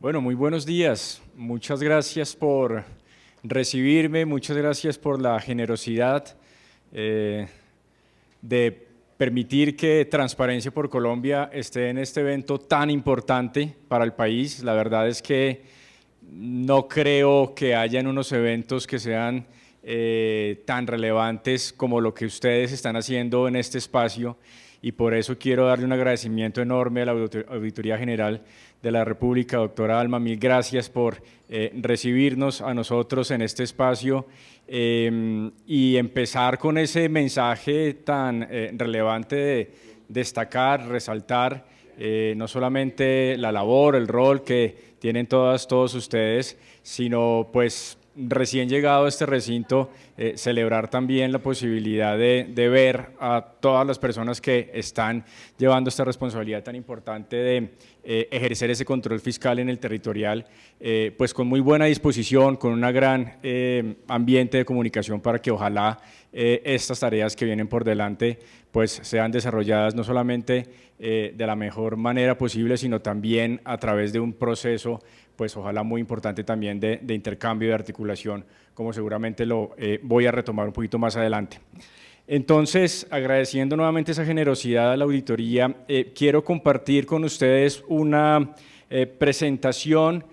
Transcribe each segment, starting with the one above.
Bueno, muy buenos días. Muchas gracias por recibirme, muchas gracias por la generosidad de permitir que Transparencia por Colombia esté en este evento tan importante para el país. La verdad es que no creo que hayan unos eventos que sean tan relevantes como lo que ustedes están haciendo en este espacio, y por eso quiero darle un agradecimiento enorme a la Auditoría General de la República. Doctora Alma, mil gracias por recibirnos a nosotros en este espacio y empezar con ese mensaje tan relevante de destacar, resaltar no solamente la labor, el rol que tienen todos ustedes, sino pues recién llegado a este recinto, celebrar también la posibilidad de ver a todas las personas que están llevando esta responsabilidad tan importante de ejercer ese control fiscal en el territorial, pues con muy buena disposición, con una gran ambiente de comunicación para que ojalá estas tareas que vienen por delante pues sean desarrolladas no solamente de la mejor manera posible, sino también a través de un proceso pues ojalá muy importante también de intercambio, de articulación, como seguramente lo voy a retomar un poquito más adelante. Entonces, agradeciendo nuevamente esa generosidad a la auditoría, quiero compartir con ustedes una presentación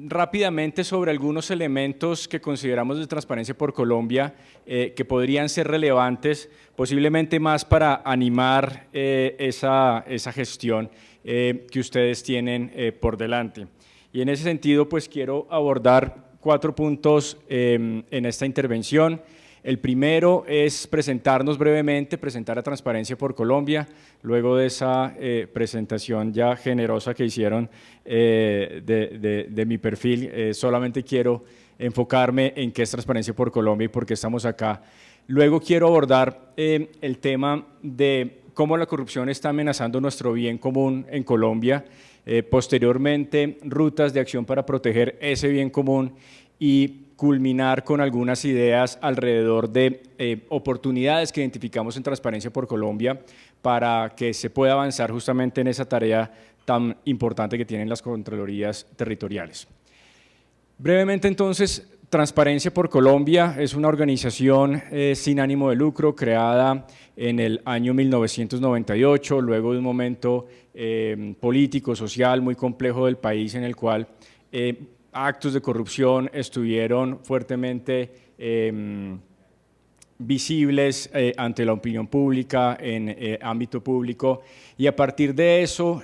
rápidamente sobre algunos elementos que consideramos de Transparencia por Colombia que podrían ser relevantes, posiblemente más para animar esa gestión que ustedes tienen por delante. Y en ese sentido, pues quiero abordar 4 puntos en esta intervención. El primero es presentarnos brevemente, presentar a Transparencia por Colombia, luego de esa presentación ya generosa que hicieron de mi perfil. Solamente quiero enfocarme en qué es Transparencia por Colombia y por qué estamos acá. Luego quiero abordar el tema de cómo la corrupción está amenazando nuestro bien común en Colombia, posteriormente rutas de acción para proteger ese bien común y culminar con algunas ideas alrededor de oportunidades que identificamos en Transparencia por Colombia para que se pueda avanzar justamente en esa tarea tan importante que tienen las Contralorías territoriales. Brevemente entonces, Transparencia por Colombia es una organización sin ánimo de lucro creada en el año 1998, luego de un momento político, social muy complejo del país en el cual actos de corrupción estuvieron fuertemente visibles ante la opinión pública, en ámbito público, y a partir de eso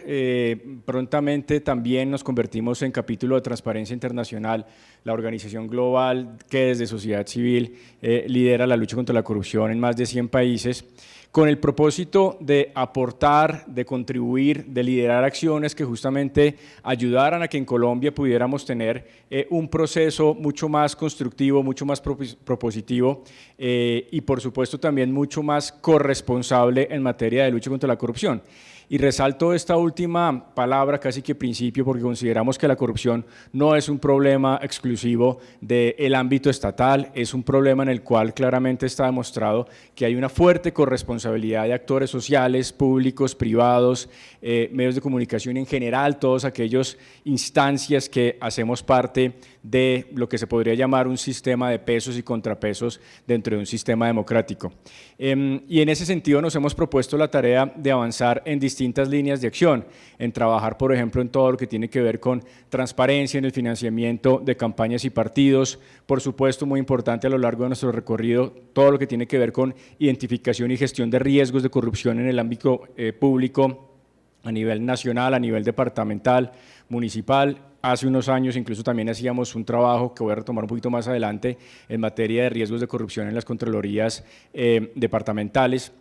prontamente también nos convertimos en capítulo de Transparencia Internacional, la organización global que desde sociedad civil lidera la lucha contra la corrupción en más de 100 países, con el propósito de aportar, de contribuir, de liderar acciones que justamente ayudaran a que en Colombia pudiéramos tener un proceso mucho más constructivo, mucho más propositivo y por supuesto también mucho más corresponsable en materia de lucha contra la corrupción. Y resalto esta última palabra, casi que principio, porque consideramos que la corrupción no es un problema exclusivo del ámbito estatal, es un problema en el cual claramente está demostrado que hay una fuerte corresponsabilidad de actores sociales, públicos, privados, medios de comunicación en general, todas aquellas instancias que hacemos parte de lo que se podría llamar un sistema de pesos y contrapesos dentro de un sistema democrático. Y en ese sentido nos hemos propuesto la tarea de avanzar en distintas líneas de acción, en trabajar, por ejemplo, en todo lo que tiene que ver con transparencia en el financiamiento de campañas y partidos, por supuesto, muy importante a lo largo de nuestro recorrido, todo lo que tiene que ver con identificación y gestión de riesgos de corrupción en el ámbito público, a nivel nacional, a nivel departamental, municipal. Hace unos años incluso también hacíamos un trabajo que voy a retomar un poquito más adelante en materia de riesgos de corrupción en las contralorías departamentales.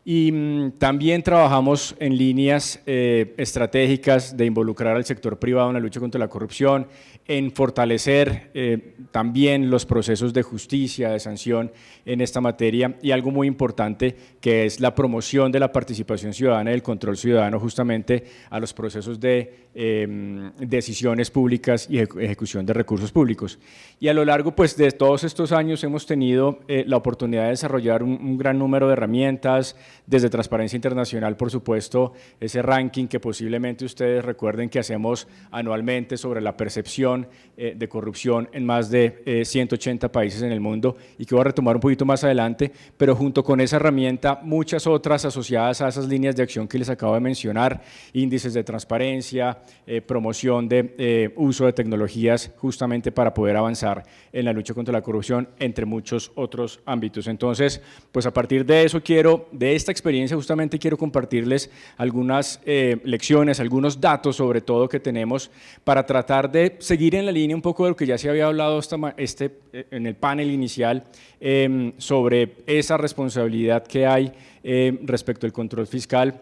Y también trabajamos en líneas estratégicas de involucrar al sector privado en la lucha contra la corrupción, en fortalecer también los procesos de justicia, de sanción en esta materia, y algo muy importante que es la promoción de la participación ciudadana y el control ciudadano justamente a los procesos de decisiones públicas y ejecución de recursos públicos. Y a lo largo pues, de todos estos años hemos tenido la oportunidad de desarrollar un gran número de herramientas, desde Transparencia Internacional, por supuesto, ese ranking que posiblemente ustedes recuerden que hacemos anualmente sobre la percepción de corrupción en más de 180 países en el mundo y que voy a retomar un poquito más adelante, pero junto con esa herramienta, muchas otras asociadas a esas líneas de acción que les acabo de mencionar, índices de transparencia, promoción de uso de tecnologías justamente para poder avanzar en la lucha contra la corrupción, entre muchos otros ámbitos. Entonces, pues a partir de eso de esta experiencia justamente quiero compartirles algunas lecciones, algunos datos sobre todo que tenemos para tratar de seguir en la línea un poco de lo que ya se había hablado en el panel inicial sobre esa responsabilidad que hay respecto al control fiscal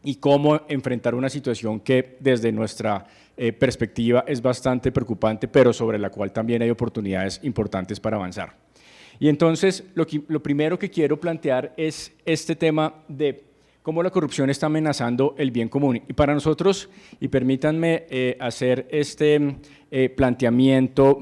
y cómo enfrentar una situación que desde nuestra perspectiva es bastante preocupante, pero sobre la cual también hay oportunidades importantes para avanzar. Y entonces, lo primero que quiero plantear es este tema de cómo la corrupción está amenazando el bien común. Y para nosotros, y permítanme hacer este planteamiento,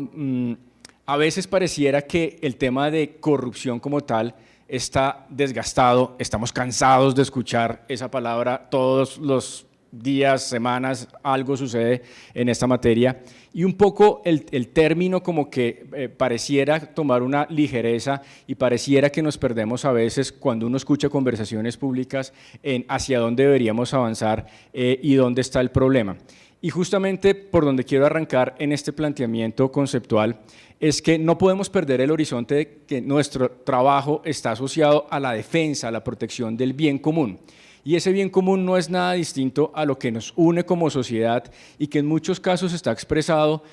a veces pareciera que el tema de corrupción como tal está desgastado, estamos cansados de escuchar esa palabra todos los días, semanas, algo sucede en esta materia y un poco el término como que pareciera tomar una ligereza y pareciera que nos perdemos a veces cuando uno escucha conversaciones públicas en hacia dónde deberíamos avanzar y dónde está el problema. Y justamente por donde quiero arrancar en este planteamiento conceptual es que no podemos perder el horizonte de que nuestro trabajo está asociado a la defensa, a la protección del bien común. Y ese bien común no es nada distinto a lo que nos une como sociedad y que en muchos casos está expresado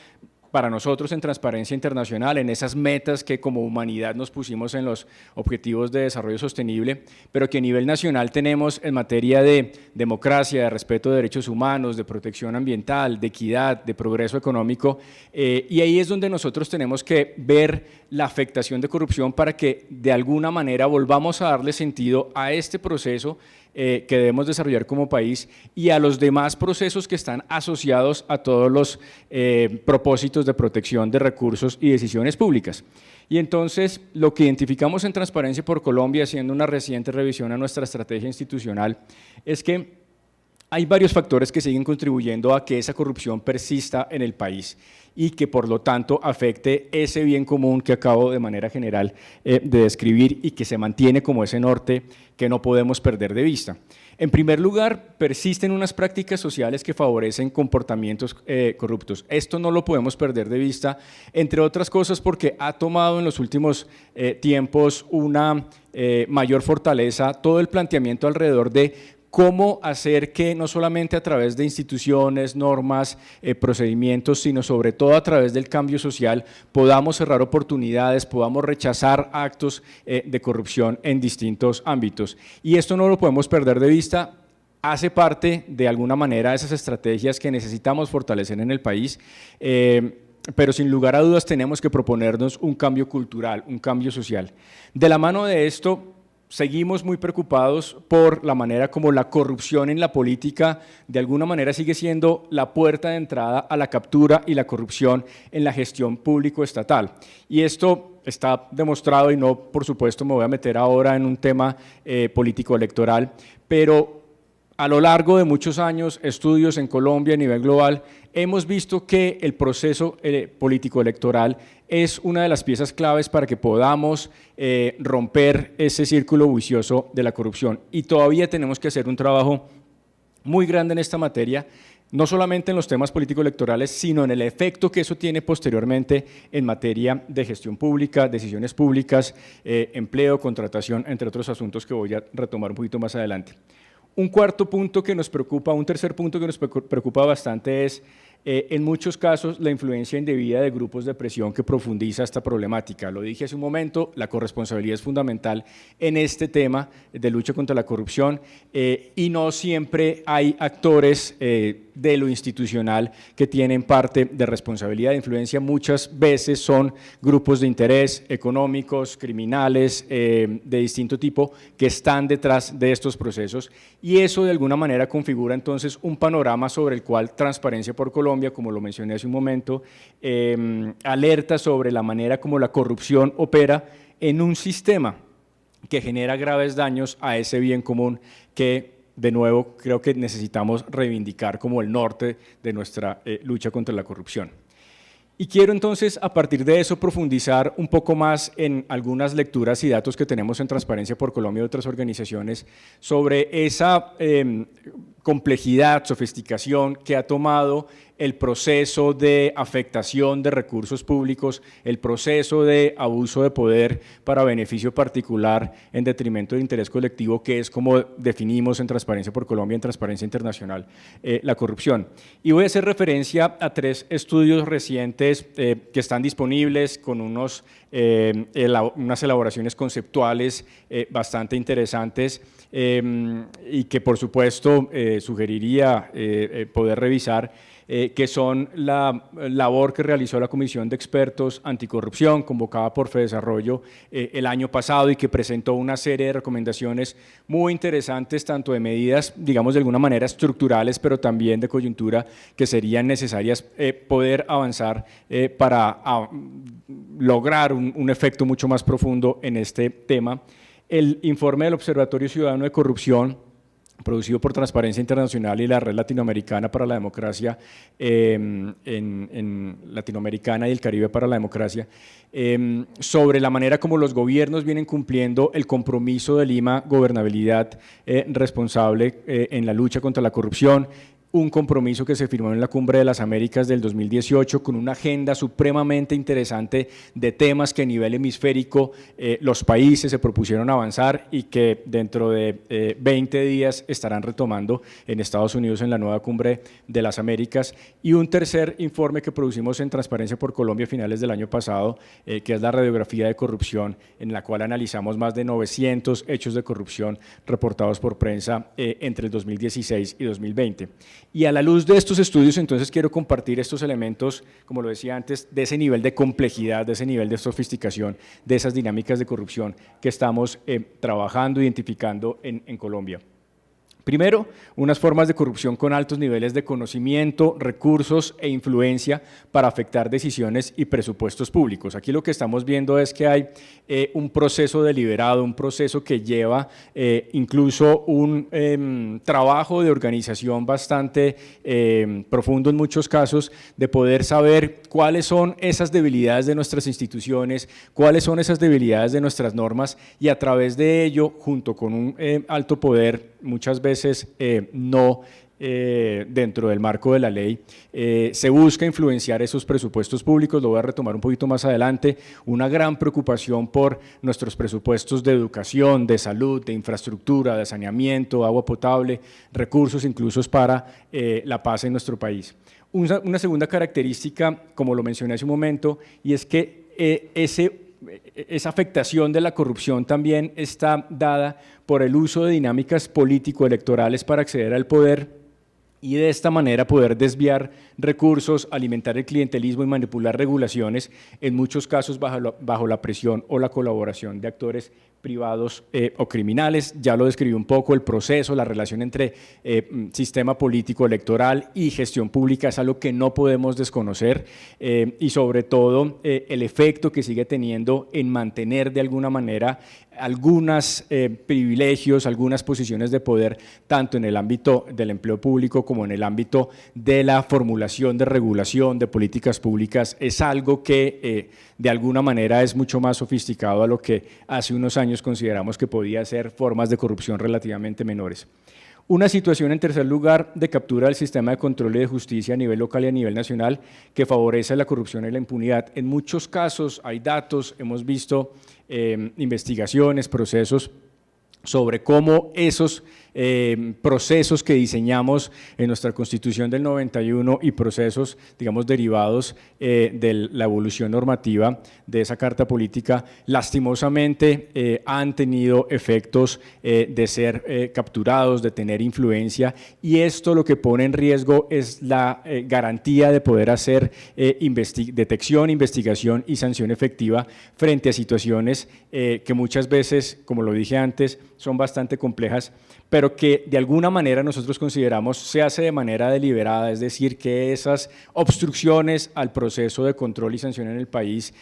para nosotros en Transparencia Internacional, en esas metas que como humanidad nos pusimos en los Objetivos de Desarrollo Sostenible, pero que a nivel nacional tenemos en materia de democracia, de respeto de derechos humanos, de protección ambiental, de equidad, de progreso económico, y ahí es donde nosotros tenemos que ver la afectación de corrupción para que de alguna manera volvamos a darle sentido a este proceso que debemos desarrollar como país y a los demás procesos que están asociados a todos los propósitos de protección de recursos y decisiones públicas. Y entonces, lo que identificamos en Transparencia por Colombia, haciendo una reciente revisión a nuestra estrategia institucional, es que hay varios factores que siguen contribuyendo a que esa corrupción persista en el país y que por lo tanto afecte ese bien común que acabo de manera general de describir y que se mantiene como ese norte que no podemos perder de vista. En primer lugar, persisten unas prácticas sociales que favorecen comportamientos corruptos. Esto no lo podemos perder de vista, entre otras cosas porque ha tomado en los últimos tiempos una mayor fortaleza todo el planteamiento alrededor de cómo hacer que no solamente a través de instituciones, normas, procedimientos, sino sobre todo a través del cambio social podamos cerrar oportunidades, podamos rechazar actos de corrupción en distintos ámbitos. Y esto no lo podemos perder de vista, hace parte de alguna manera de esas estrategias que necesitamos fortalecer en el país, pero sin lugar a dudas tenemos que proponernos un cambio cultural, un cambio social. De la mano de esto, seguimos muy preocupados por la manera como la corrupción en la política de alguna manera sigue siendo la puerta de entrada a la captura y la corrupción en la gestión público-estatal. Y esto está demostrado y no, por supuesto, me voy a meter ahora en un tema político-electoral, pero a lo largo de muchos años, estudios en Colombia a nivel global, hemos visto que el proceso político-electoral es una de las piezas claves para que podamos romper ese círculo vicioso de la corrupción. Y todavía tenemos que hacer un trabajo muy grande en esta materia, no solamente en los temas político-electorales, sino en el efecto que eso tiene posteriormente en materia de gestión pública, decisiones públicas, empleo, contratación, entre otros asuntos que voy a retomar un poquito más adelante. Un cuarto punto que nos preocupa, un tercer punto que nos preocupa bastante es, en muchos casos, la influencia indebida de grupos de presión que profundiza esta problemática. Lo dije hace un momento, la corresponsabilidad es fundamental en este tema de lucha contra la corrupción y no siempre hay actores de lo institucional que tienen parte de responsabilidad de influencia. Muchas veces son grupos de interés económicos, criminales, de distinto tipo, que están detrás de estos procesos y eso de alguna manera configura entonces un panorama sobre el cual Transparencia por Colombia, como lo mencioné hace un momento, alerta sobre la manera como la corrupción opera en un sistema que genera graves daños a ese bien común que, de nuevo, creo que necesitamos reivindicar como el norte de nuestra lucha contra la corrupción. Y quiero entonces, a partir de eso, profundizar un poco más en algunas lecturas y datos que tenemos en Transparencia por Colombia y otras organizaciones sobre esa complejidad, sofisticación que ha tomado el proceso de afectación de recursos públicos, el proceso de abuso de poder para beneficio particular en detrimento del interés colectivo, que es como definimos en Transparencia por Colombia, en Transparencia Internacional, la corrupción. Y voy a hacer referencia a 3 estudios recientes que están disponibles con unas elaboraciones conceptuales bastante interesantes y que por supuesto sugeriría poder revisar, que son la labor que realizó la Comisión de Expertos Anticorrupción, convocada por Fedesarrollo el año pasado y que presentó una serie de recomendaciones muy interesantes, tanto de medidas, digamos, de alguna manera estructurales, pero también de coyuntura, que serían necesarias poder avanzar para lograr un efecto mucho más profundo en este tema. El informe del Observatorio Ciudadano de Corrupción, producido por Transparencia Internacional y la Red Latinoamericana para la Democracia, en Latinoamericana y el Caribe para la Democracia, sobre la manera como los gobiernos vienen cumpliendo el compromiso de Lima, gobernabilidad responsable en la lucha contra la corrupción, un compromiso que se firmó en la Cumbre de las Américas del 2018 con una agenda supremamente interesante de temas que a nivel hemisférico los países se propusieron avanzar y que dentro de 20 días estarán retomando en Estados Unidos en la nueva Cumbre de las Américas. Y un tercer informe que producimos en Transparencia por Colombia a finales del año pasado, que es la radiografía de corrupción, en la cual analizamos más de 900 hechos de corrupción reportados por prensa entre el 2016 y 2020. Y a la luz de estos estudios, entonces, quiero compartir estos elementos, como lo decía antes, de ese nivel de complejidad, de ese nivel de sofisticación, de esas dinámicas de corrupción que estamos trabajando, identificando en Colombia. Primero, unas formas de corrupción con altos niveles de conocimiento, recursos e influencia para afectar decisiones y presupuestos públicos. Aquí lo que estamos viendo es que hay un proceso deliberado, un proceso que lleva incluso un trabajo de organización bastante profundo en muchos casos, de poder saber cuáles son esas debilidades de nuestras instituciones, cuáles son esas debilidades de nuestras normas y a través de ello, junto con un alto poder, muchas veces no dentro del marco de la ley, se busca influenciar esos presupuestos públicos. Lo voy a retomar un poquito más adelante. Una gran preocupación por nuestros presupuestos de educación, de salud, de infraestructura, de saneamiento, agua potable, recursos incluso para la paz en nuestro país. Una segunda característica, como lo mencioné hace un momento, y es que esa afectación de la corrupción también está dada por el uso de dinámicas político-electorales para acceder al poder y de esta manera poder desviar recursos, alimentar el clientelismo y manipular regulaciones, en muchos casos bajo la presión o la colaboración de actores privados o criminales. Ya lo describí un poco, el proceso, la relación entre sistema político electoral y gestión pública es algo que no podemos desconocer y sobre todo el efecto que sigue teniendo en mantener de alguna manera algunos privilegios, algunas posiciones de poder, tanto en el ámbito del empleo público como en el ámbito de la formulación de regulación de políticas públicas. Es algo que de alguna manera es mucho más sofisticado a lo que hace unos años consideramos que podía ser formas de corrupción relativamente menores. Una situación, en tercer lugar, de captura del sistema de control y de justicia a nivel local y a nivel nacional que favorece la corrupción y la impunidad. En muchos casos hay datos, hemos visto investigaciones, procesos sobre cómo esos procesos que diseñamos en nuestra Constitución del 91 y procesos, digamos, derivados de la evolución normativa de esa Carta Política, lastimosamente han tenido efectos de ser capturados, de tener influencia, y esto lo que pone en riesgo es la garantía de poder hacer detección, investigación y sanción efectiva frente a situaciones que muchas veces, como lo dije antes, son bastante complejas, pero que de alguna manera nosotros consideramos se hace de manera deliberada, es decir, que esas obstrucciones al proceso de control y sanción en el país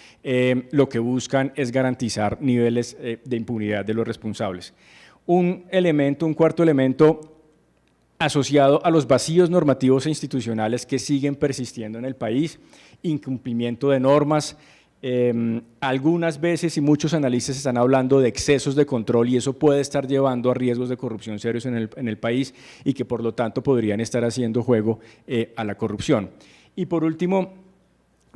lo que buscan es garantizar niveles de impunidad de los responsables. Un cuarto elemento asociado a los vacíos normativos e institucionales que siguen persistiendo en el país, incumplimiento de normas. Algunas veces y muchos analistas están hablando de excesos de control y eso puede estar llevando a riesgos de corrupción serios en el país y que por lo tanto podrían estar haciendo juego a la corrupción. Y por último,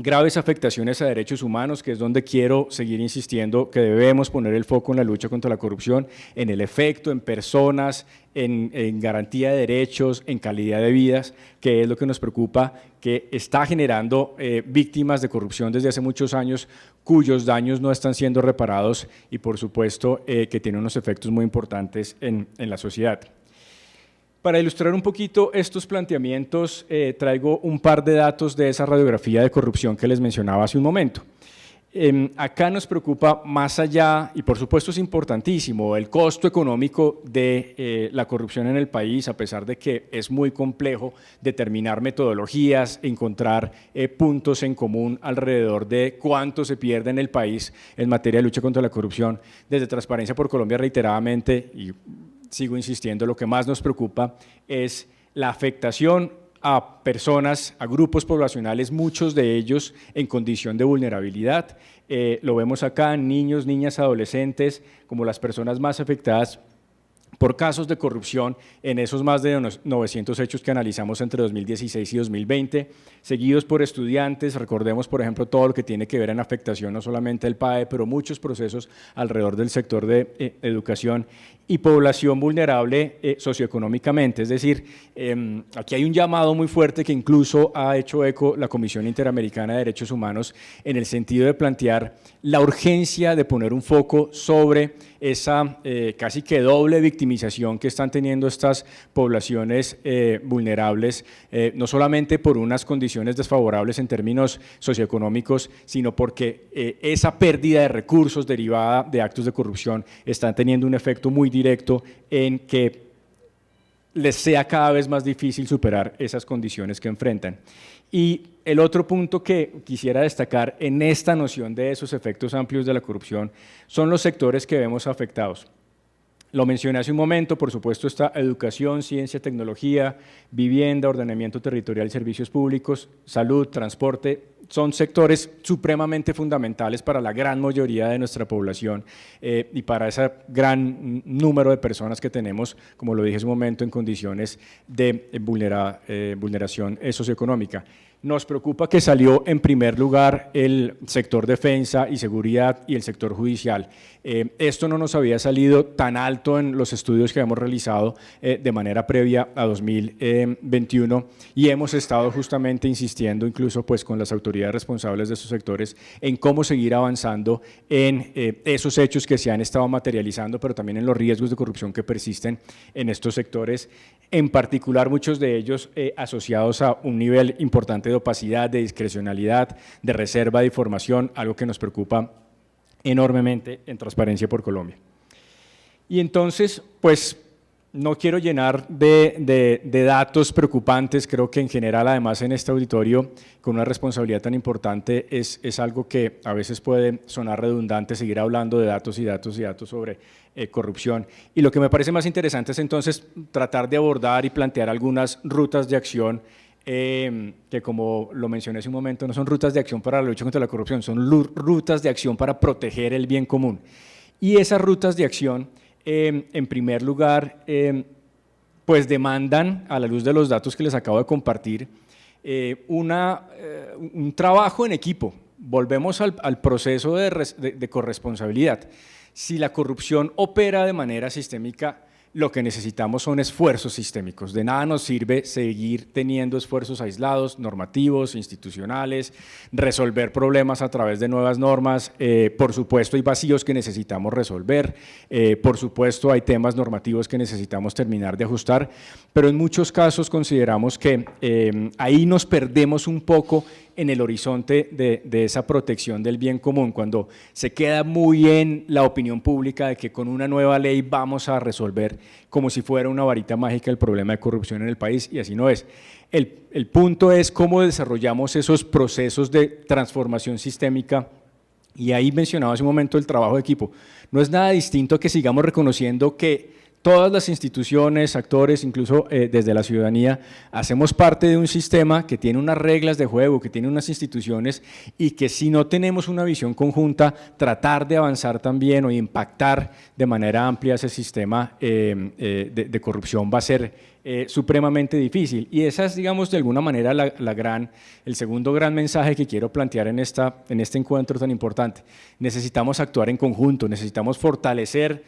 graves afectaciones a derechos humanos, que es donde quiero seguir insistiendo que debemos poner el foco en la lucha contra la corrupción, en el efecto, en personas, en garantía de derechos, en calidad de vidas, que es lo que nos preocupa, que está generando víctimas de corrupción desde hace muchos años, cuyos daños no están siendo reparados y por supuesto que tiene unos efectos muy importantes en la sociedad. Para ilustrar un poquito estos planteamientos, traigo un par de datos de esa radiografía de corrupción que les mencionaba hace un momento. Acá nos preocupa más allá, y por supuesto es importantísimo, el costo económico de la corrupción en el país, a pesar de que es muy complejo determinar metodologías, encontrar puntos en común alrededor de cuánto se pierde en el país en materia de lucha contra la corrupción. Desde Transparencia por Colombia reiteradamente, y sigo insistiendo, lo que más nos preocupa es la afectación a personas, a grupos poblacionales, muchos de ellos en condición de vulnerabilidad. Lo vemos acá, niños, niñas, adolescentes, como las personas más afectadas por casos de corrupción en esos más de 900 hechos que analizamos entre 2016 y 2020, seguidos por estudiantes. Recordemos, por ejemplo, todo lo que tiene que ver en afectación, no solamente el PAE, pero muchos procesos alrededor del sector de educación y población vulnerable socioeconómicamente. Es decir, aquí hay un llamado muy fuerte que incluso ha hecho eco la Comisión Interamericana de Derechos Humanos en el sentido de plantear la urgencia de poner un foco sobre esa casi que doble victimización que están teniendo estas poblaciones vulnerables, no solamente por unas condiciones desfavorables en términos socioeconómicos, sino porque esa pérdida de recursos derivada de actos de corrupción están teniendo un efecto muy directo en que les sea cada vez más difícil superar esas condiciones que enfrentan. Y el otro punto que quisiera destacar en esta noción de esos efectos amplios de la corrupción son los sectores que vemos afectados. Lo mencioné hace un momento, por supuesto está educación, ciencia, tecnología, vivienda, ordenamiento territorial y servicios públicos, salud, transporte. Son sectores supremamente fundamentales para la gran mayoría de nuestra población y para ese gran número de personas que tenemos, como lo dije hace un momento, en condiciones de vulneración socioeconómica. Nos preocupa que salió en primer lugar el sector defensa y seguridad y el sector judicial. Esto no nos había salido tan alto en los estudios que hemos realizado de manera previa a 2021 y hemos estado justamente insistiendo incluso pues con las autoridades responsables de esos sectores en cómo seguir avanzando en esos hechos que se han estado materializando, pero también en los riesgos de corrupción que persisten en estos sectores, en particular muchos de ellos asociados a un nivel importante de opacidad, de discrecionalidad, de reserva de información, algo que nos preocupa enormemente en Transparencia por Colombia. Y entonces, pues, no quiero llenar de datos preocupantes, creo que en general, además en este auditorio, con una responsabilidad tan importante, es algo que a veces puede sonar redundante seguir hablando de datos y datos y datos sobre corrupción. Y lo que me parece más interesante es entonces tratar de abordar y plantear algunas rutas de acción que, como lo mencioné hace un momento, no son rutas de acción para la lucha contra la corrupción, son rutas de acción para proteger el bien común. Y esas rutas de acción, en primer lugar, pues demandan, a la luz de los datos que les acabo de compartir, un trabajo en equipo. Volvemos al proceso de corresponsabilidad. Si la corrupción opera de manera sistémica, lo que necesitamos son esfuerzos sistémicos. De nada nos sirve seguir teniendo esfuerzos aislados, normativos, institucionales, resolver problemas a través de nuevas normas. Por supuesto, hay vacíos que necesitamos resolver, por supuesto, hay temas normativos que necesitamos terminar de ajustar, pero en muchos casos consideramos que ahí nos perdemos un poco en el horizonte de esa protección del bien común, cuando se queda muy en la opinión pública de que con una nueva ley vamos a resolver como si fuera una varita mágica el problema de corrupción en el país, y así no es. El punto es cómo desarrollamos esos procesos de transformación sistémica, y ahí mencionaba hace un momento el trabajo de equipo. No es nada distinto a que sigamos reconociendo que todas las instituciones, actores, incluso desde la ciudadanía, hacemos parte de un sistema que tiene unas reglas de juego, que tiene unas instituciones, y que si no tenemos una visión conjunta, tratar de avanzar también o impactar de manera amplia ese sistema de corrupción va a ser supremamente difícil. Y esa es, digamos, de alguna manera el segundo gran mensaje que quiero plantear en este encuentro tan importante. Necesitamos actuar en conjunto, necesitamos fortalecer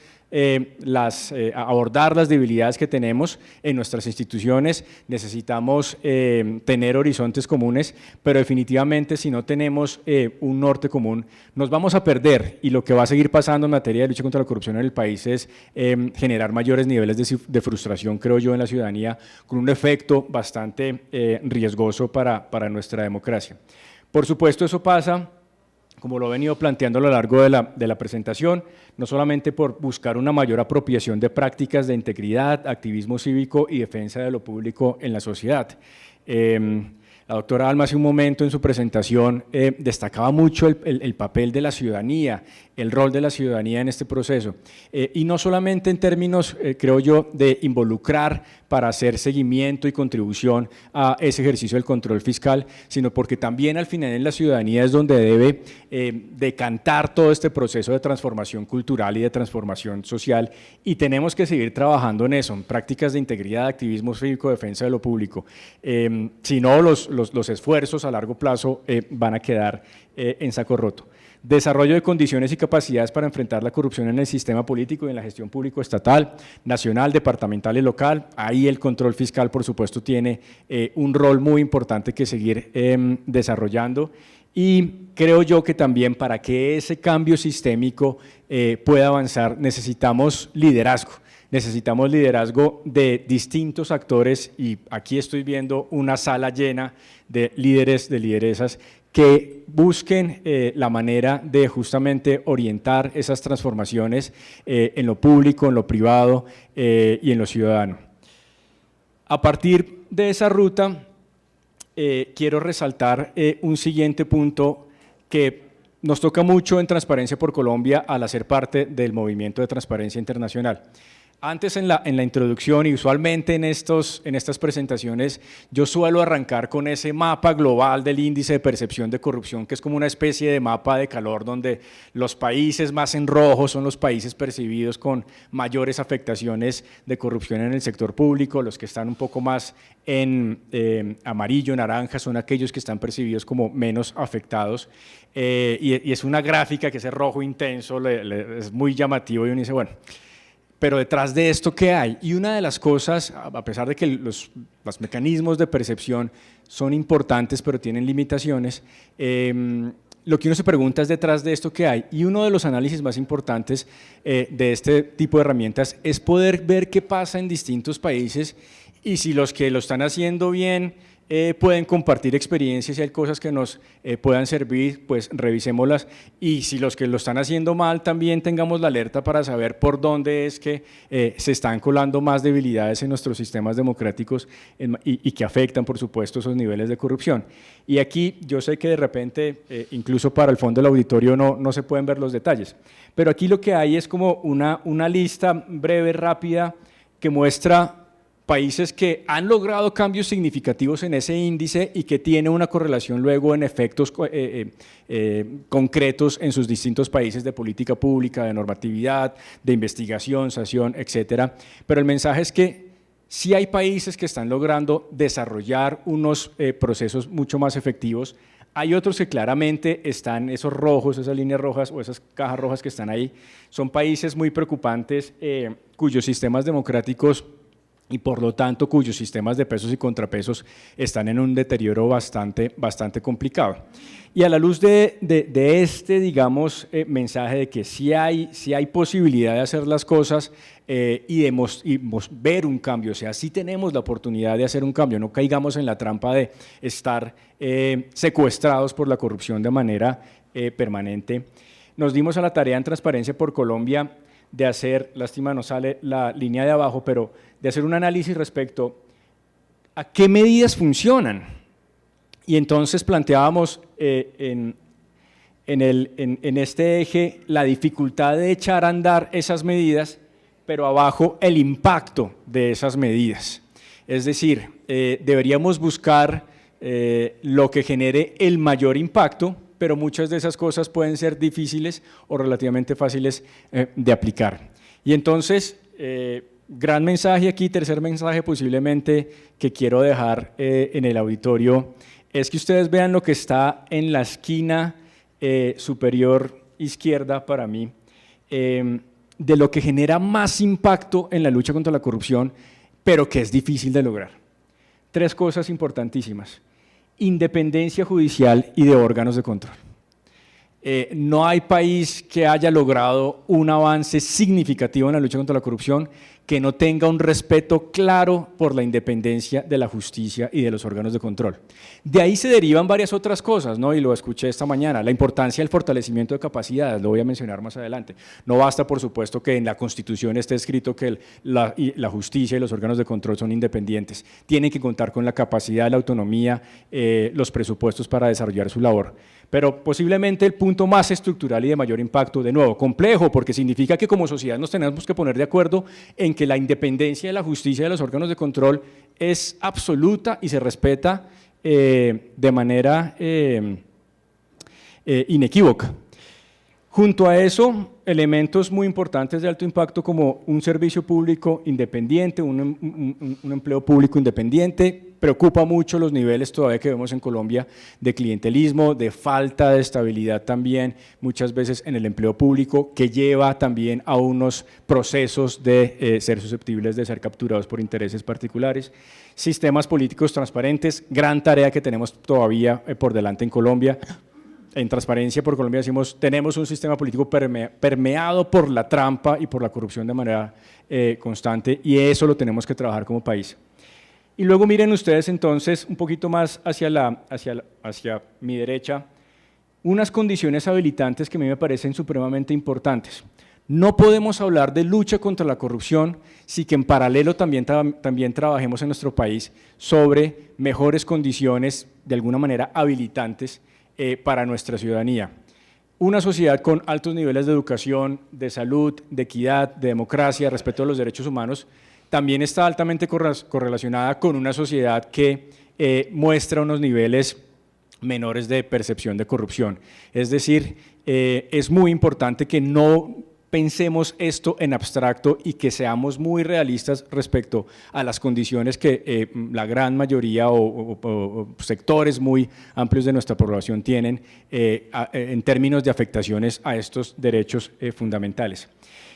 abordar las debilidades que tenemos en nuestras instituciones, necesitamos tener horizontes comunes, pero definitivamente si no tenemos un norte común nos vamos a perder, y lo que va a seguir pasando en materia de lucha contra la corrupción en el país es generar mayores niveles de frustración, creo yo, en la ciudadanía, con un efecto bastante riesgoso para nuestra democracia. Por supuesto, eso pasa, como lo he venido planteando a lo largo de la presentación, no solamente por buscar una mayor apropiación de prácticas de integridad, activismo cívico y defensa de lo público en la sociedad. La doctora Alma hace un momento en su presentación destacaba mucho el papel de la ciudadanía, el rol de la ciudadanía en este proceso, y no solamente en términos, creo yo, de involucrar para hacer seguimiento y contribución a ese ejercicio del control fiscal, sino porque también al final en la ciudadanía es donde debe decantar todo este proceso de transformación cultural y de transformación social, y tenemos que seguir trabajando en eso, en prácticas de integridad, activismo cívico, defensa de lo público. Si no, los esfuerzos a largo plazo van a quedar en saco roto. Desarrollo de condiciones y capacidades para enfrentar la corrupción en el sistema político y en la gestión público-estatal, nacional, departamental y local. Ahí el control fiscal, por supuesto, tiene un rol muy importante que seguir desarrollando, y creo yo que también para que ese cambio sistémico pueda avanzar necesitamos liderazgo. Necesitamos liderazgo de distintos actores, y aquí estoy viendo una sala llena de líderes, de lideresas que busquen la manera de justamente orientar esas transformaciones en lo público, en lo privado y en lo ciudadano. A partir de esa ruta, quiero resaltar un siguiente punto que nos toca mucho en Transparencia por Colombia al hacer parte del movimiento de transparencia internacional. Antes en la introducción, y usualmente en estas presentaciones, yo suelo arrancar con ese mapa global del índice de percepción de corrupción, que es como una especie de mapa de calor donde los países más en rojo son los países percibidos con mayores afectaciones de corrupción en el sector público, los que están un poco más en amarillo, naranja, son aquellos que están percibidos como menos afectados, y es una gráfica que ese rojo intenso es muy llamativo, y uno dice, bueno, pero detrás de esto, ¿qué hay? Y una de las cosas, a pesar de que los mecanismos de percepción son importantes, pero tienen limitaciones, lo que uno se pregunta es detrás de esto, ¿qué hay? Y uno de los análisis más importantes de este tipo de herramientas es poder ver qué pasa en distintos países, y si los que lo están haciendo bien pueden compartir experiencias, y hay cosas que nos puedan servir, pues revisémoslas, y si los que lo están haciendo mal también tengamos la alerta para saber por dónde es que se están colando más debilidades en nuestros sistemas democráticos y que afectan, por supuesto, esos niveles de corrupción. Y aquí yo sé que de repente, incluso para el fondo del auditorio no se pueden ver los detalles, pero aquí lo que hay es como una lista breve, rápida, que muestra países que han logrado cambios significativos en ese índice y que tiene una correlación luego en efectos concretos en sus distintos países de política pública, de normatividad, de investigación, sanción, etcétera. Pero el mensaje es que sí hay países que están logrando desarrollar unos procesos mucho más efectivos. Hay otros que claramente están, esos rojos, esas líneas rojas o esas cajas rojas que están ahí, son países muy preocupantes cuyos sistemas democráticos y por lo tanto cuyos sistemas de pesos y contrapesos están en un deterioro bastante complicado. Y a la luz de este, digamos, mensaje de que sí hay posibilidad de hacer las cosas y ver un cambio, o sea, sí tenemos la oportunidad de hacer un cambio, no caigamos en la trampa de estar secuestrados por la corrupción de manera permanente. Nos dimos a la tarea en Transparencia por Colombia de hacer, lástima no sale la línea de abajo, pero de hacer un análisis respecto a qué medidas funcionan. Y entonces planteábamos en este eje la dificultad de echar a andar esas medidas, pero abajo el impacto de esas medidas. Es decir, deberíamos buscar lo que genere el mayor impacto, pero muchas de esas cosas pueden ser difíciles o relativamente fáciles de aplicar. Y entonces, gran mensaje aquí, tercer mensaje posiblemente que quiero dejar en el auditorio, es que ustedes vean lo que está en la esquina superior izquierda para mí, de lo que genera más impacto en la lucha contra la corrupción, pero que es difícil de lograr. Tres cosas importantísimas: independencia judicial y de órganos de control. No hay país que haya logrado un avance significativo en la lucha contra la corrupción que no tenga un respeto claro por la independencia de la justicia y de los órganos de control. De ahí se derivan varias otras cosas, ¿no? Y lo escuché esta mañana, la importancia del fortalecimiento de capacidades, lo voy a mencionar más adelante. No basta, por supuesto, que en la Constitución esté escrito que la justicia y los órganos de control son independientes. Tienen que contar con la capacidad, la autonomía, los presupuestos para desarrollar su labor. Pero posiblemente el punto más estructural y de mayor impacto, de nuevo, complejo, porque significa que como sociedad nos tenemos que poner de acuerdo en que la independencia de la justicia y de los órganos de control es absoluta y se respeta de manera inequívoca. Junto a eso, elementos muy importantes de alto impacto como un servicio público independiente, un empleo público independiente. Preocupa mucho los niveles todavía que vemos en Colombia de clientelismo, de falta de estabilidad también, muchas veces en el empleo público, que lleva también a unos procesos de ser susceptibles de ser capturados por intereses particulares. Sistemas políticos transparentes, gran tarea que tenemos todavía por delante en Colombia. En Transparencia por Colombia decimos, tenemos un sistema político permeado por la trampa y por la corrupción de manera constante, y eso lo tenemos que trabajar como país. Y luego miren ustedes entonces un poquito más hacia mi derecha, unas condiciones habilitantes que a mí me parecen supremamente importantes. No podemos hablar de lucha contra la corrupción si que en paralelo también trabajemos en nuestro país sobre mejores condiciones, de alguna manera habilitantes, para nuestra ciudadanía. Una sociedad con altos niveles de educación, de salud, de equidad, de democracia, respeto a los derechos humanos, también está altamente correlacionada con una sociedad que muestra unos niveles menores de percepción de corrupción. Es decir, es muy importante que no pensemos esto en abstracto y que seamos muy realistas respecto a las condiciones que la gran mayoría o sectores muy amplios de nuestra población tienen en términos de afectaciones a estos derechos fundamentales.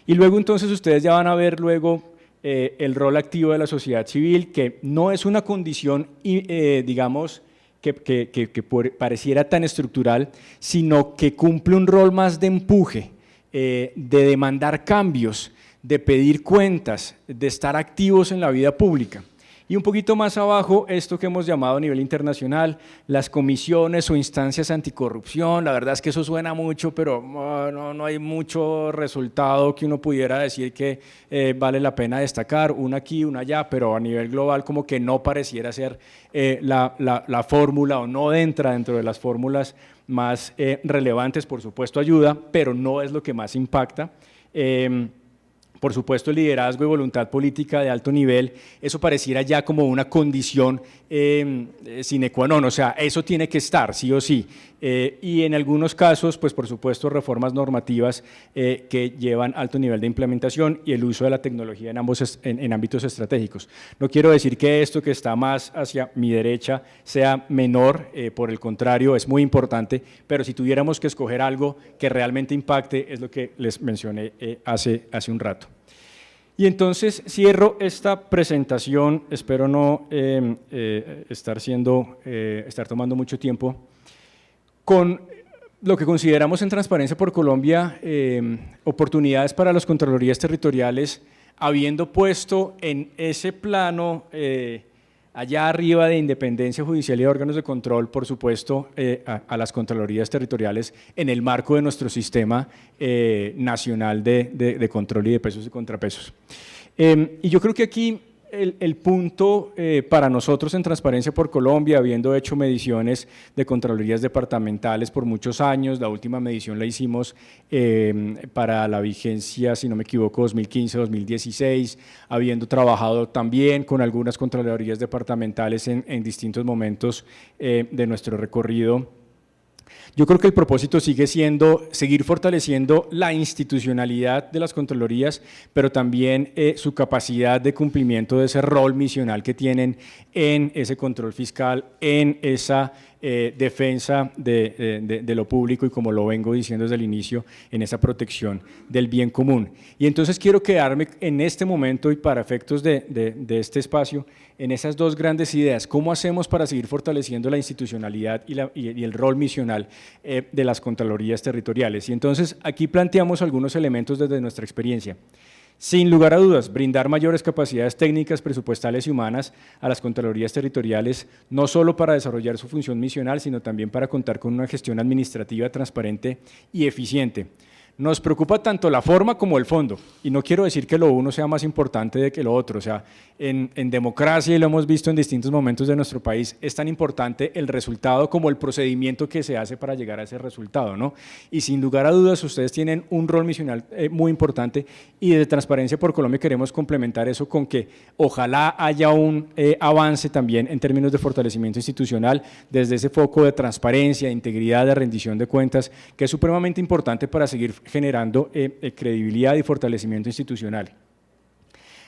Y luego entonces ustedes ya van a ver luego el rol activo de la sociedad civil, que no es una condición, digamos, que pareciera tan estructural, sino que cumple un rol más de empuje, de demandar cambios, de pedir cuentas, de estar activos en la vida pública. Y un poquito más abajo, esto que hemos llamado a nivel internacional, las comisiones o instancias anticorrupción. La verdad es que eso suena mucho, pero no hay mucho resultado que uno pudiera decir que vale la pena destacar, una aquí, una allá, pero a nivel global como que no pareciera ser la fórmula, o no entra dentro de las fórmulas más relevantes. Por supuesto ayuda, pero no es lo que más impacta. por supuesto, liderazgo y voluntad política de alto nivel, eso pareciera ya como una condición sine qua non, o sea, eso tiene que estar, sí o sí. Y en algunos casos, pues por supuesto, reformas normativas que llevan alto nivel de implementación y el uso de la tecnología en ámbitos estratégicos. No quiero decir que esto que está más hacia mi derecha sea menor, por el contrario, es muy importante, pero si tuviéramos que escoger algo que realmente impacte, es lo que les mencioné hace un rato. Y entonces cierro esta presentación, espero no estar tomando mucho tiempo, con lo que consideramos en Transparencia por Colombia oportunidades para las Contralorías Territoriales, habiendo puesto en ese plano allá arriba de independencia judicial y de órganos de control, por supuesto, a las Contralorías Territoriales en el marco de nuestro sistema nacional de control y de pesos y contrapesos. Y yo creo que aquí el punto para nosotros en Transparencia por Colombia, habiendo hecho mediciones de Contralorías departamentales por muchos años, la última medición la hicimos para la vigencia, si no me equivoco, 2015-2016, habiendo trabajado también con algunas Contralorías departamentales en distintos momentos de nuestro recorrido. Yo creo que el propósito sigue siendo seguir fortaleciendo la institucionalidad de las Contralorías, pero también su capacidad de cumplimiento de ese rol misional que tienen en ese control fiscal, en esa defensa de lo público y, como lo vengo diciendo desde el inicio, en esa protección del bien común. Y entonces quiero quedarme en este momento y para efectos de este espacio en esas dos grandes ideas: cómo hacemos para seguir fortaleciendo la institucionalidad y el rol misional de las Contralorías Territoriales. Y entonces aquí planteamos algunos elementos desde nuestra experiencia. Sin lugar a dudas, brindar mayores capacidades técnicas, presupuestales y humanas a las Contralorías Territoriales, no solo para desarrollar su función misional, sino también para contar con una gestión administrativa transparente y eficiente. Nos preocupa tanto la forma como el fondo, y no quiero decir que lo uno sea más importante de que lo otro. O sea, en democracia, y lo hemos visto en distintos momentos de nuestro país, es tan importante el resultado como el procedimiento que se hace para llegar a ese resultado, ¿no? Y sin lugar a dudas, ustedes tienen un rol misional muy importante, y desde Transparencia por Colombia queremos complementar eso con que ojalá haya un avance también en términos de fortalecimiento institucional, desde ese foco de transparencia, de integridad, de rendición de cuentas, que es supremamente importante para seguir generando credibilidad y fortalecimiento institucional.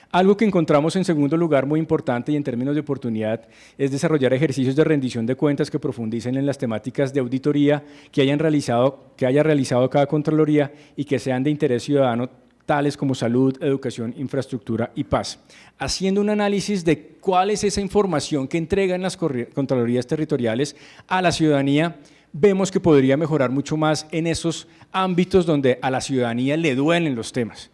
Algo que encontramos en segundo lugar muy importante y en términos de oportunidad es desarrollar ejercicios de rendición de cuentas que profundicen en las temáticas de auditoría que haya realizado cada Contraloría y que sean de interés ciudadano, tales como salud, educación, infraestructura y paz, haciendo un análisis de cuál es esa información que entregan las Contralorías Territoriales a la ciudadanía. Vemos que podría mejorar mucho más en esos ámbitos donde a la ciudadanía le duelen los temas.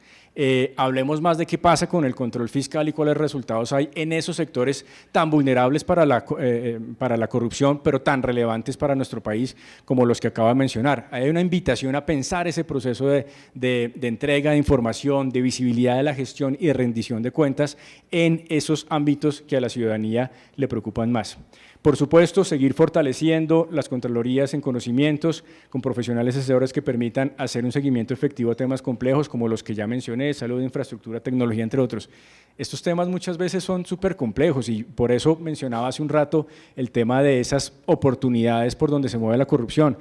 Hablemos más de qué pasa con el control fiscal y cuáles resultados hay en esos sectores tan vulnerables para la corrupción, pero tan relevantes para nuestro país como los que acabo de mencionar. Hay una invitación a pensar ese proceso de entrega de información, de visibilidad de la gestión y de rendición de cuentas en esos ámbitos que a la ciudadanía le preocupan más. Por supuesto, seguir fortaleciendo las Contralorías en conocimientos con profesionales asesores que permitan hacer un seguimiento efectivo a temas complejos como los que ya mencioné: salud, infraestructura, tecnología, entre otros. Estos temas muchas veces son súper complejos y por eso mencionaba hace un rato el tema de esas oportunidades por donde se mueve la corrupción.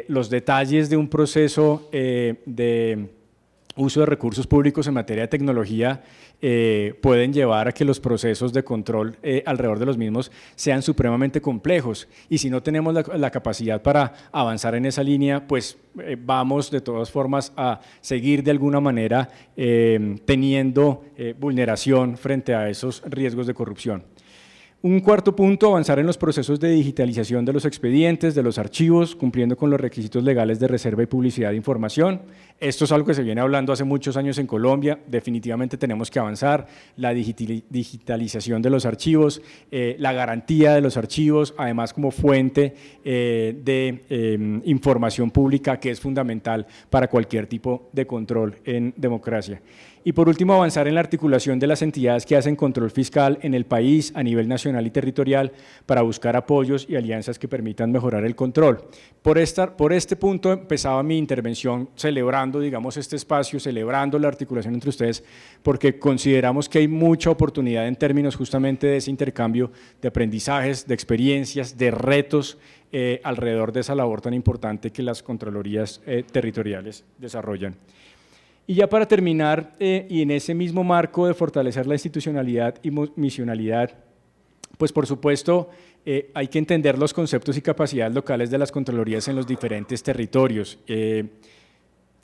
Los detalles de un proceso de uso de recursos públicos en materia de tecnología pueden llevar a que los procesos de control alrededor de los mismos sean supremamente complejos, y si no tenemos la capacidad para avanzar en esa línea, pues vamos de todas formas a seguir de alguna manera teniendo vulneración frente a esos riesgos de corrupción. Un cuarto punto: avanzar en los procesos de digitalización de los expedientes, de los archivos, cumpliendo con los requisitos legales de reserva y publicidad de información. Esto es algo que se viene hablando hace muchos años en Colombia, definitivamente tenemos que avanzar. La digitalización de los archivos, la garantía de los archivos, además como fuente de información pública, que es fundamental para cualquier tipo de control en democracia. Y por último, avanzar en la articulación de las entidades que hacen control fiscal en el país a nivel nacional y territorial para buscar apoyos y alianzas que permitan mejorar el control. Por este punto empezaba mi intervención celebrando, digamos, este espacio, celebrando la articulación entre ustedes, porque consideramos que hay mucha oportunidad en términos justamente de ese intercambio de aprendizajes, de experiencias, de retos alrededor de esa labor tan importante que las contralorías territoriales desarrollan. Y ya para terminar, y en ese mismo marco de fortalecer la institucionalidad y misionalidad, pues por supuesto hay que entender los conceptos y capacidades locales de las contralorías en los diferentes territorios.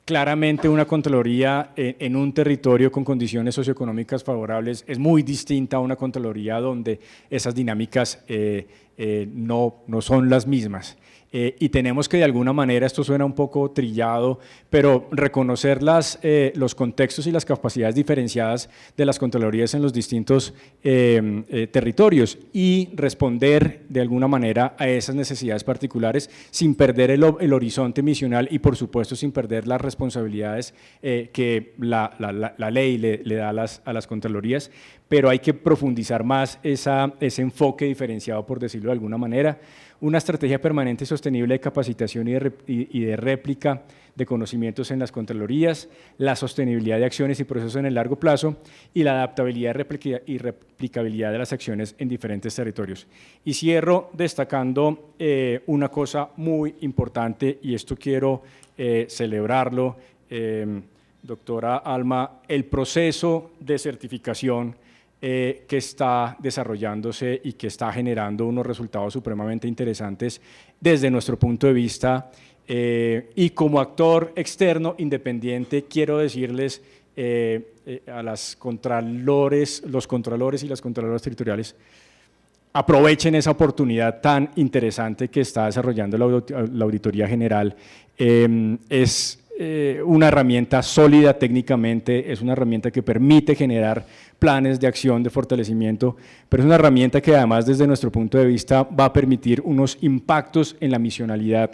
Claramente una contraloría en un territorio con condiciones socioeconómicas favorables es muy distinta a una contraloría donde esas dinámicas no son las mismas. Y tenemos que de alguna manera, esto suena un poco trillado, pero reconocer los contextos y las capacidades diferenciadas de las contralorías en los distintos territorios y responder de alguna manera a esas necesidades particulares sin perder el horizonte misional y por supuesto sin perder las responsabilidades que la ley le da a las contralorías, pero hay que profundizar más ese enfoque diferenciado, por decirlo de alguna manera. Una estrategia permanente y sostenible de capacitación y de réplica de conocimientos en las contralorías, la sostenibilidad de acciones y procesos en el largo plazo y la adaptabilidad y replicabilidad de las acciones en diferentes territorios. Y cierro destacando una cosa muy importante, y esto quiero celebrarlo, doctora Alma, el proceso de certificación que está desarrollándose y que está generando unos resultados supremamente interesantes desde nuestro punto de vista, y como actor externo independiente quiero decirles a los contralores y las contraloras territoriales, aprovechen esa oportunidad tan interesante que está desarrollando la Auditoría General. Es una herramienta sólida técnicamente, es una herramienta que permite generar planes de acción de fortalecimiento, pero es una herramienta que además desde nuestro punto de vista va a permitir unos impactos en la misionalidad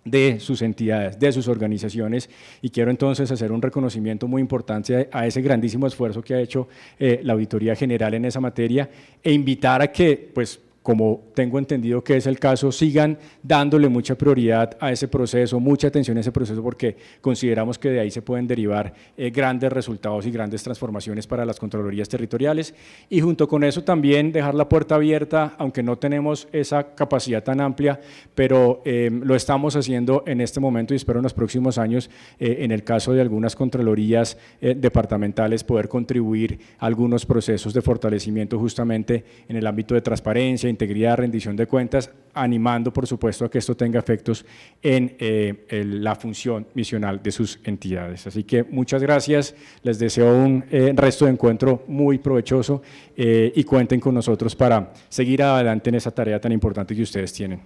de sus entidades, de sus organizaciones, y quiero entonces hacer un reconocimiento muy importante a ese grandísimo esfuerzo que ha hecho la Auditoría General en esa materia e invitar a que, pues, como tengo entendido que es el caso, sigan dándole mucha prioridad a ese proceso, mucha atención a ese proceso, porque consideramos que de ahí se pueden derivar grandes resultados y grandes transformaciones para las contralorías territoriales, y junto con eso también dejar la puerta abierta, aunque no tenemos esa capacidad tan amplia, pero lo estamos haciendo en este momento y espero en los próximos años, en el caso de algunas contralorías departamentales, poder contribuir a algunos procesos de fortalecimiento justamente en el ámbito de transparencia, integridad, rendición de cuentas, animando por supuesto a que esto tenga efectos en la función misional de sus entidades. Así que muchas gracias, les deseo un resto de encuentro muy provechoso y cuenten con nosotros para seguir adelante en esa tarea tan importante que ustedes tienen.